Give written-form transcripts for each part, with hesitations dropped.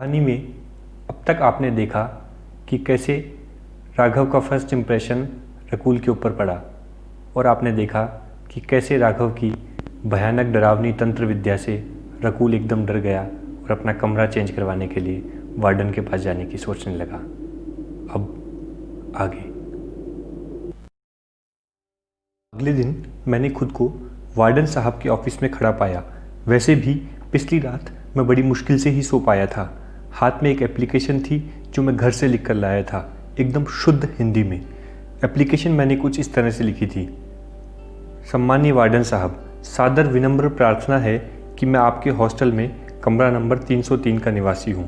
कहानी में अब तक आपने देखा कि कैसे राघव का फर्स्ट इम्प्रेशन रकुल के ऊपर पड़ा और आपने देखा कि कैसे राघव की भयानक डरावनी तंत्र विद्या से रकुल एकदम डर गया और अपना कमरा चेंज करवाने के लिए वार्डन के पास जाने की सोचने लगा। अब आगे। अगले दिन मैंने खुद को वार्डन साहब के ऑफिस में खड़ा पाया। वैसे भी पिछली रात मैं बड़ी मुश्किल से ही सो पाया था। हाथ में एक एप्लीकेशन थी जो मैं घर से लिख कर लाया था, एकदम शुद्ध हिंदी में। एप्लीकेशन मैंने कुछ इस तरह से लिखी थी। सम्मानीय वार्डन साहब, सादर विनम्र प्रार्थना है कि मैं आपके हॉस्टल में कमरा नंबर 303 का निवासी हूँ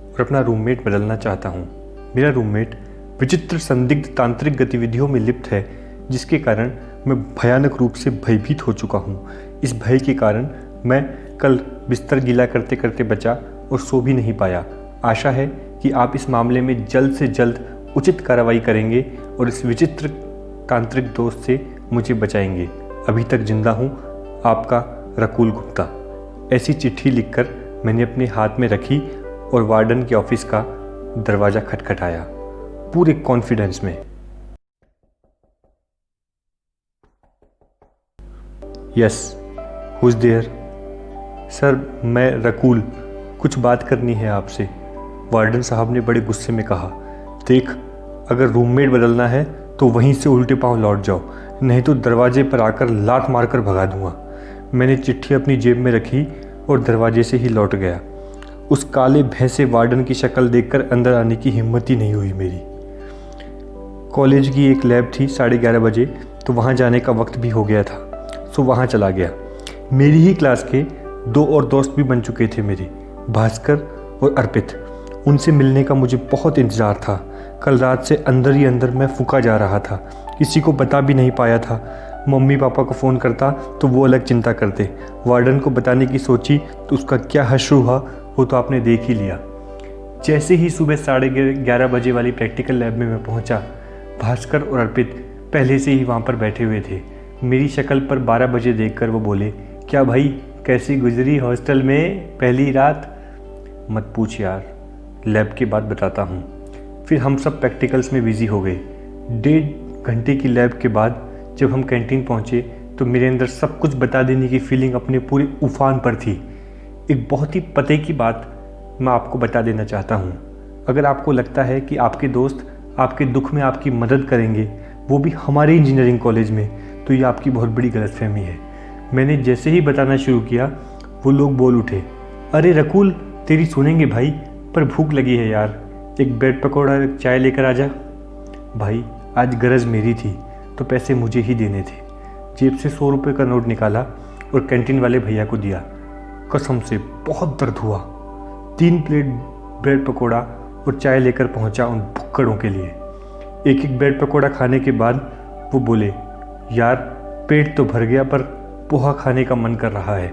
और अपना रूममेट बदलना चाहता हूँ। मेरा रूममेट विचित्र संदिग्ध तांत्रिक गतिविधियों में लिप्त है, जिसके कारण मैं भयानक रूप से भयभीत हो चुका हूँ। इस भय के कारण मैं कल बिस्तर गीला करते करते बचा और सो भी नहीं पाया। आशा है कि आप इस मामले में जल्द से जल्द उचित कार्रवाई करेंगे और इस विचित्र तांत्रिक दोस्त से मुझे बचाएंगे। अभी तक जिंदा हूँ, आपका रकुल गुप्ता। ऐसी चिट्ठी लिखकर मैंने अपने हाथ में रखी और वार्डन के ऑफिस का दरवाज़ा खटखटाया पूरे कॉन्फिडेंस में। Yes, who is there? Sir, मैं रकुल, कुछ बात करनी है आपसे। वार्डन साहब ने बड़े गुस्से में कहा। देख, अगर रूममेट बदलना है तो वहीं से उल्टे पांव लौट जाओ, नहीं तो दरवाजे पर आकर लात मारकर भगा दूंगा। मैंने चिट्ठी अपनी जेब में रखी और दरवाजे से ही लौट गया। उस काले भैंसे वार्डन की शक्ल देखकर अंदर आने की हिम्मत ही नहीं हुई मेरी। कॉलेज की एक लैब थी 11:30 बजे, तो वहाँ जाने का वक्त भी हो गया था, सो वहाँ चला गया। मेरी ही क्लास के 2 और दोस्त भी बन चुके थे मेरे, भास्कर और अर्पित। उनसे मिलने का मुझे बहुत इंतज़ार था। कल रात से अंदर ही अंदर मैं फूका जा रहा था, किसी को बता भी नहीं पाया था। मम्मी पापा को फ़ोन करता तो वो अलग चिंता करते। वार्डन को बताने की सोची तो उसका क्या हश्र हुआ वो तो आपने देख ही लिया। जैसे ही सुबह 11:30 बजे वाली प्रैक्टिकल लैब में मैं पहुंचा, भास्कर और अर्पित पहले से ही वहाँ पर बैठे हुए थे। मेरी शक्ल पर 12 बजे देखकर वो बोले, क्या भाई, कैसी गुजरी हॉस्टल में पहली रात? मत पूछ यार, लैब के बाद बताता हूँ। फिर हम सब प्रैक्टिकल्स में बिजी हो गए। 1.5 घंटे की लैब के बाद जब हम कैंटीन पहुँचे तो मेरे अंदर सब कुछ बता देने की फीलिंग अपने पूरे उफान पर थी। एक बहुत ही पते की बात मैं आपको बता देना चाहता हूँ। अगर आपको लगता है कि आपके दोस्त आपके दुख में आपकी मदद करेंगे, वो भी हमारे इंजीनियरिंग कॉलेज में, तो ये आपकी बहुत बड़ी गलतफहमी है। मैंने जैसे ही बताना शुरू किया वो लोग बोल उठे, अरे रकुल, तेरी सुनेंगे भाई, पर भूख लगी है यार, एक ब्रेड पकौड़ा चाय लेकर आ जा। भाई, आज गरज मेरी थी तो पैसे मुझे ही देने थे। जेब से 100 रुपये का नोट निकाला और कैंटीन वाले भैया को दिया। कसम से बहुत दर्द हुआ। 3 प्लेट ब्रेड पकौड़ा और चाय लेकर पहुंचा उन भुक्कड़ों के लिए। एक एक ब्रेड पकौड़ा खाने के बाद वो बोले, यार पेट तो भर गया पर पोहा खाने का मन कर रहा है,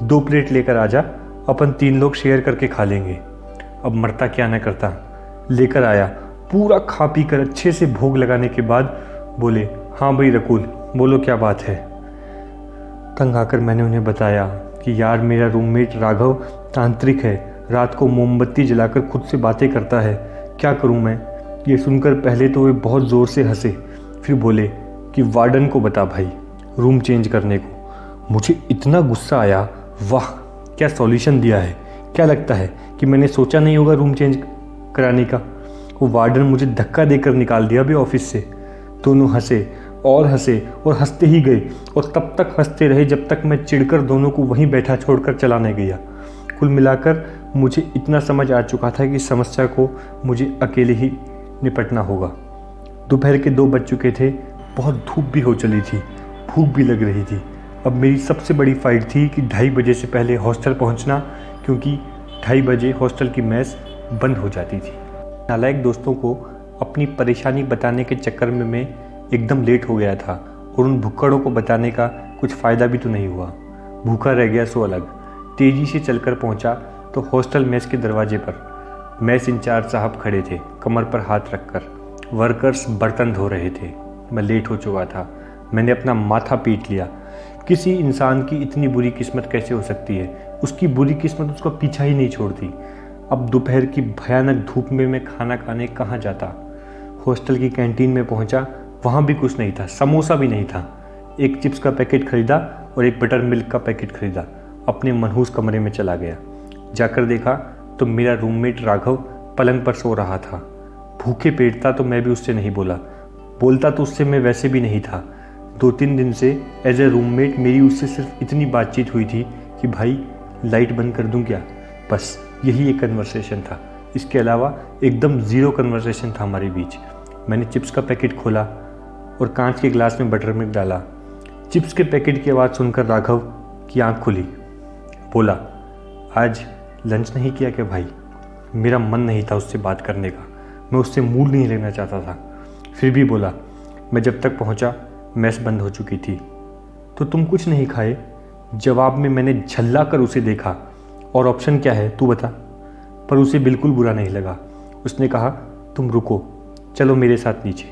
2 प्लेट लेकर आजा, अपन 3 लोग शेयर करके खा लेंगे। अब मरता क्या न करता, लेकर आया। पूरा खा पी कर अच्छे से भोग लगाने के बाद बोले, हाँ भाई रकुल, बोलो क्या बात है। तंग आकर मैंने उन्हें बताया कि यार मेरा रूममेट राघव तांत्रिक है, रात को मोमबत्ती जलाकर खुद से बातें करता है, क्या करूं मैं। ये सुनकर पहले तो वे बहुत ज़ोर से हंसे, फिर बोले कि वार्डन को बता भाई रूम चेंज करने को। मुझे इतना गुस्सा आया, वाह क्या सॉल्यूशन दिया है। क्या लगता है कि मैंने सोचा नहीं होगा रूम चेंज कराने का? वो वार्डन मुझे धक्का देकर निकाल दिया भी ऑफिस से। दोनों हंसे और हंसते ही गए और तब तक हंसते रहे जब तक मैं चिढ़कर दोनों को वहीं बैठा छोड़कर चला नहीं गया। कुल मिलाकर मुझे इतना समझ आ चुका था कि समस्या को मुझे अकेले ही निपटना होगा। दोपहर के 2 बज चुके थे, बहुत धूप भी हो चली थी, भूख भी लग रही थी। अब मेरी सबसे बड़ी फाइट थी कि 2:30 बजे से पहले हॉस्टल पहुंचना, क्योंकि 2:30 बजे हॉस्टल की मेस बंद हो जाती थी। नालायक दोस्तों को अपनी परेशानी बताने के चक्कर में मैं एकदम लेट हो गया था और उन भुक्कड़ों को बताने का कुछ फ़ायदा भी तो नहीं हुआ। भूखा रह गया सो अलग। तेज़ी से चलकर पहुंचा तो हॉस्टल मेस के दरवाजे पर मेस इंचार्ज साहब खड़े थे, कमर पर हाथ रखकर। वर्कर्स बर्तन धो रहे थे। मैं लेट हो चुका था। मैंने अपना माथा पीट लिया। किसी इंसान की इतनी बुरी किस्मत कैसे हो सकती है? उसकी बुरी किस्मत उसका पीछा ही नहीं छोड़ती। अब दोपहर की भयानक धूप में मैं खाना खाने कहाँ जाता। हॉस्टल की कैंटीन में पहुंचा, वहाँ भी कुछ नहीं था, समोसा भी नहीं था। एक चिप्स का पैकेट खरीदा और एक बटर मिल्क का पैकेट खरीदा। अपने मनहूस कमरे में चला गया। जाकर देखा तो मेरा रूममेट राघव पलंग पर सो रहा था। भूखे पेट था तो मैं भी उससे नहीं बोलता तो उससे मैं वैसे भी नहीं था। 2-3 दिन से एज ए रूममेट मेरी उससे सिर्फ इतनी बातचीत हुई थी कि भाई लाइट बंद कर दूं क्या, बस यही एक कन्वर्सेशन था। इसके अलावा एकदम ज़ीरो कन्वर्सेशन था हमारे बीच। मैंने चिप्स का पैकेट खोला और कांच के गिलास में बटर मिल्क डाला। चिप्स के पैकेट की आवाज़ सुनकर राघव की आंख खुली। बोला, आज लंच नहीं किया क्या भाई? मेरा मन नहीं था उससे बात करने का, मैं उससे मूड नहीं लेना चाहता था। फिर भी बोला, मैं जब तक पहुंचा मेस बंद हो चुकी थी। तो तुम कुछ नहीं खाए? जवाब में मैंने झल्ला कर उसे देखा। और ऑप्शन क्या है तू बता। पर उसे बिल्कुल बुरा नहीं लगा। उसने कहा, तुम रुको, चलो मेरे साथ नीचे।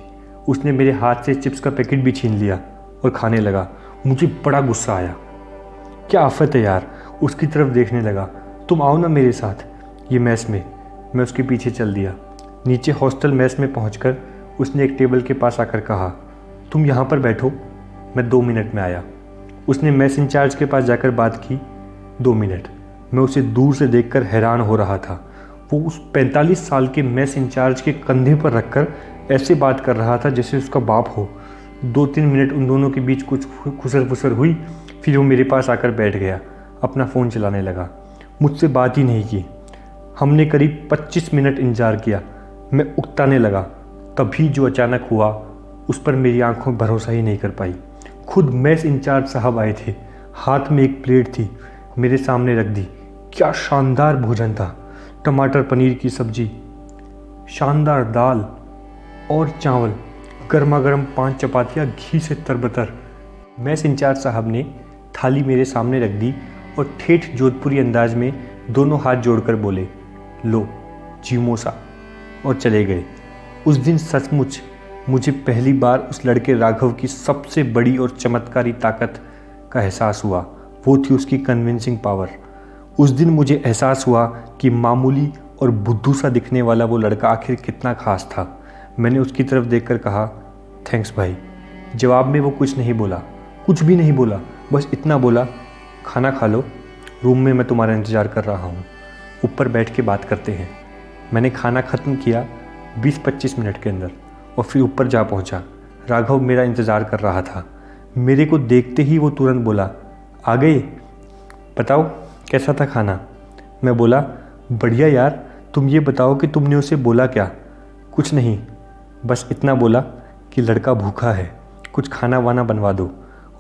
उसने मेरे हाथ से चिप्स का पैकेट भी छीन लिया और खाने लगा। मुझे बड़ा गुस्सा आया। क्या आफत है यार। उसकी तरफ देखने लगा। तुम आओ ना मेरे साथ ये मेस में। मैं उसके पीछे चल दिया। नीचे हॉस्टल मेस में पहुंचकर उसने एक टेबल के पास आकर कहा, तुम यहाँ पर बैठो, मैं 2 मिनट में आया। उसने मेस इंचार्ज के पास जाकर बात की। 2 मिनट। मैं उसे दूर से देखकर हैरान हो रहा था। वो उस 45 साल के मेस इंचार्ज के कंधे पर रखकर ऐसे बात कर रहा था जैसे उसका बाप हो। 2-3 मिनट उन दोनों के बीच कुछ खुसर फुसर हुई। फिर वो मेरे पास आकर बैठ गया, अपना फ़ोन चलाने लगा। मुझसे बात ही नहीं की। हमने करीब 25 मिनट इंतज़ार किया। मैं उकताने लगा। तभी जो अचानक हुआ उस पर मेरी आंखों भरोसा ही नहीं कर पाई। खुद मेस इंचार्ज साहब आए थे। हाथ में एक प्लेट थी, मेरे सामने रख दी। क्या शानदार भोजन था। टमाटर पनीर की सब्जी, शानदार दाल और चावल, गर्मा गर्म 5 चपातियाँ घी से तरबतर। मेस इंचार्ज साहब ने थाली मेरे सामने रख दी और ठेठ जोधपुरी अंदाज में दोनों हाथ जोड़कर बोले, लो जीमोसा, और चले गए। उस दिन सचमुच मुझे पहली बार उस लड़के राघव की सबसे बड़ी और चमत्कारी ताकत का एहसास हुआ। वो थी उसकी कन्विंसिंग पावर। उस दिन मुझे एहसास हुआ कि मामूली और बुद्धू सा दिखने वाला वो लड़का आखिर कितना खास था। मैंने उसकी तरफ देखकर कहा, थैंक्स भाई। जवाब में वो कुछ नहीं बोला, कुछ भी नहीं बोला। बस इतना बोला, खाना खा लो, रूम में मैं तुम्हारा इंतज़ार कर रहा हूँ, ऊपर बैठ के बात करते हैं। मैंने खाना ख़त्म किया 20-25 मिनट के अंदर और फिर ऊपर जा पहुँचा। राघव मेरा इंतज़ार कर रहा था। मेरे को देखते ही वो तुरंत बोला, आ गए? बताओ कैसा था खाना? मैं बोला, बढ़िया यार, तुम ये बताओ कि तुमने उसे बोला क्या? कुछ नहीं, बस इतना बोला कि लड़का भूखा है, कुछ खाना वाना बनवा दो।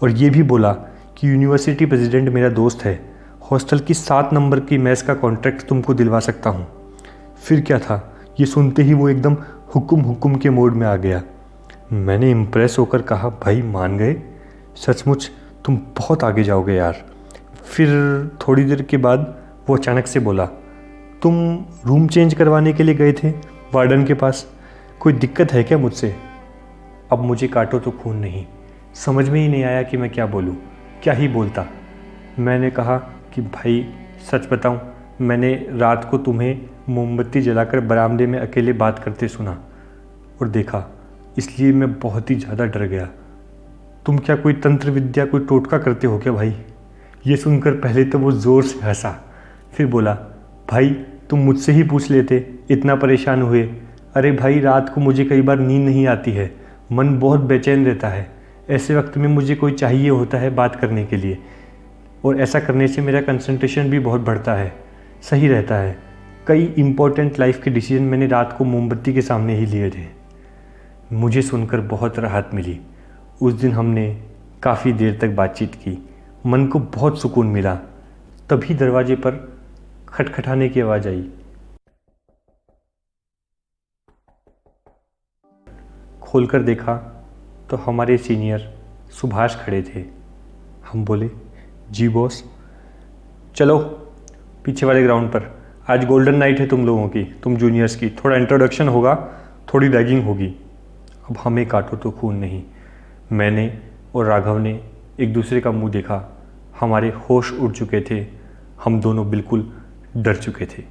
और ये भी बोला कि यूनिवर्सिटी प्रेसिडेंट मेरा दोस्त है, हॉस्टल की 7 नंबर की मेस का कॉन्ट्रैक्ट तुमको दिलवा सकता हूँ। फिर क्या था, ये सुनते ही वो एकदम हुक्म के मोड में आ गया। मैंने इम्प्रेस होकर कहा, भाई मान गए? सचमुच तुम बहुत आगे जाओगे यार। फिर थोड़ी देर के बाद वो अचानक से बोला, तुम रूम चेंज करवाने के लिए गए थे वार्डन के पास, कोई दिक्कत है क्या मुझसे? अब मुझे काटो तो खून नहीं, समझ में ही नहीं आया कि मैं क्या बोलूँ, क्या ही बोलता। मैंने कहा कि भाई सच बताऊँ, मैंने रात को तुम्हें मोमबत्ती जलाकर बरामदे में अकेले बात करते सुना और देखा, इसलिए मैं बहुत ही ज़्यादा डर गया। तुम क्या कोई तंत्र विद्या, कोई टोटका करते हो क्या भाई? ये सुनकर पहले तो वो ज़ोर से हंसा, फिर बोला, भाई तुम मुझसे ही पूछ लेते, इतना परेशान हुए। अरे भाई, रात को मुझे कई बार नींद नहीं आती है, मन बहुत बेचैन रहता है। ऐसे वक्त में मुझे कोई चाहिए होता है बात करने के लिए, और ऐसा करने से मेरा कंसंट्रेशन भी बहुत बढ़ता है, सही रहता है। कई इम्पोर्टेंट लाइफ के डिसीजन मैंने रात को मोमबत्ती के सामने ही लिए थे। मुझे सुनकर बहुत राहत मिली। उस दिन हमने काफ़ी देर तक बातचीत की, मन को बहुत सुकून मिला। तभी दरवाजे पर खटखटाने की आवाज़ आई। खोलकर देखा तो हमारे सीनियर सुभाष खड़े थे। हम बोले, जी बॉस। चलो पीछे वाले ग्राउंड पर, आज गोल्डन नाइट है तुम लोगों की, तुम जूनियर्स की। थोड़ा इंट्रोडक्शन होगा, थोड़ी रैगिंग होगी। अब हमें काटो तो खून नहीं। मैंने और राघव ने एक दूसरे का मुंह देखा। हमारे होश उड़ चुके थे, हम दोनों बिल्कुल डर चुके थे।